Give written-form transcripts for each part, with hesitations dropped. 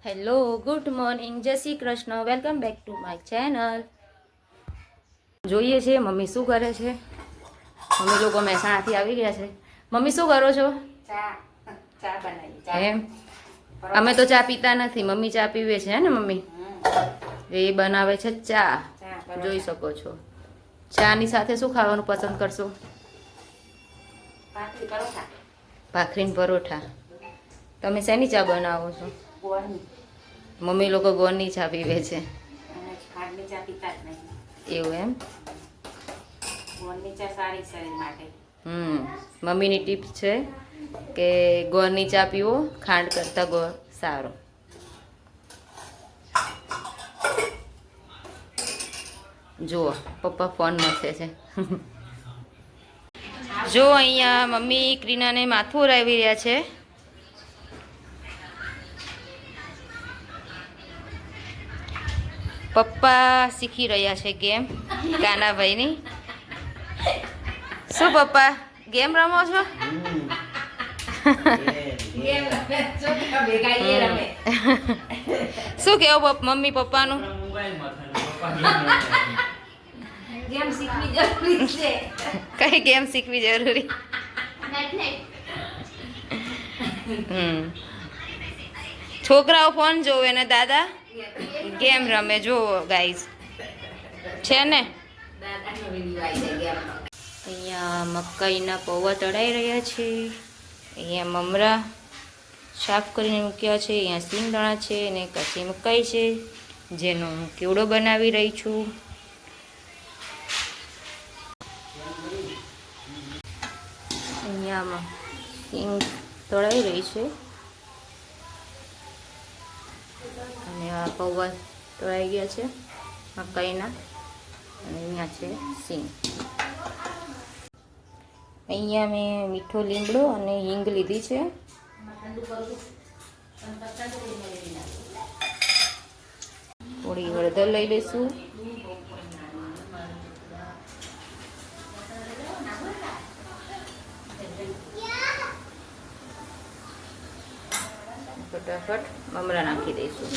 Hello good morning, જય Shri Krishna, welcome back to my channel. જોઈએ છે મમ્મી શું કરે છે. મમ્મી લોકો મહેસાણાથી આવી ગયા છે. મમ્મી શું કરો છો? ચા બનાવી. એમ અમે તો ચા પીતા નથી, મમ્મી ચા પીવે છે હે ને મમ્મી? એ બનાવે છે ચા, જોઈ શકો છો. ચાની સાથે શું ખાવાનું પસંદ કરશો? ભાખરીને પરોઠા. તમે શેની ચા બનાવો છો? મમ્મી લોકો ગોળની ચા પીવે છે. એવું એમ? મમ્મીની ટિપ્સ છે કે ગોળની ચા પીવો, ખાંડ કરતાં ગોળ સારો. જુઓ પપ્પા ફોન મથે છે. જો અહીંયા મમ્મી ક્રીનાને માથું ઓરાવી રહ્યા છે. પપ્પા શીખી રહ્યા છે ગેમ કાનાભાઈની. શું પપ્પા ગેમ રમો છો? શું કેવું મમ્મી પપ્પાનું? ગેમ શીખવી જરૂરી છે. કઈ ગેમ શીખવી જરૂરી? છોકરાઓ ફોન જોવે ને દાદા ગેમ રમે. જોવો ગાઈઝ છે ને. અહીંયા મકાઈના પૌવા તળાઈ રહ્યા છે. અહીંયા મમરા સાફ કરીને મૂક્યા છે. અહીંયા સિંગદાણા છે અને કાચી મકાઈ છે, જેનો હું કેવડો બનાવી રહી છું. અહીંયામાં સિંગ તળાઈ રહી છે અને આ પૌવા તળાઈ ગયા છે મકાઈના. અને અહીંયા છે સિંગ. અહીંયા મેં મીઠો લીમડો અને હિંગ લીધી છે. થોડી હળદર લઈ લઈશું. ફટાફટ મમરા નાખી દઈશું.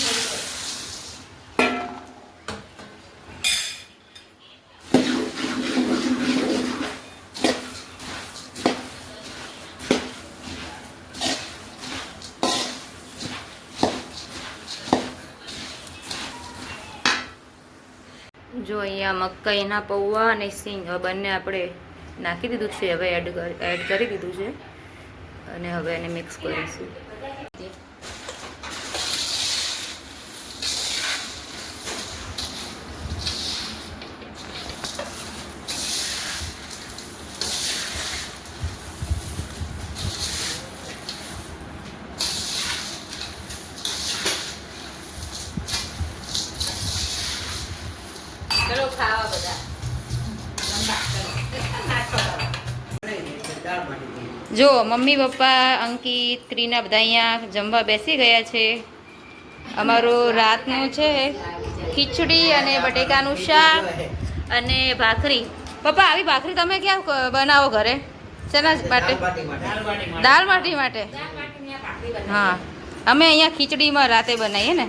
જો અહીંયા મકાઈના પૌવા અને સિંગ બંને આપણે નાખી દીધું છે. હવે એડ કરી દીધું છે અને હવે એને મિક્સ કરીશું. ચલો ખાવા બધા. જો મમ્મી પપ્પા અંકિત ક્રીના બધા અહીંયા જમવા બેસી ગયા છે. અમારું રાતનું છે ખીચડી અને બટેકાનું શાક અને ભાખરી. પપ્પા આવી ભાખરી તમે ક્યાં બનાવો ઘરે? શેના માટે? દાળ બાટી માટે. હા અમે અહીંયા ખીચડીમાં રાતે બનાવીએ ને.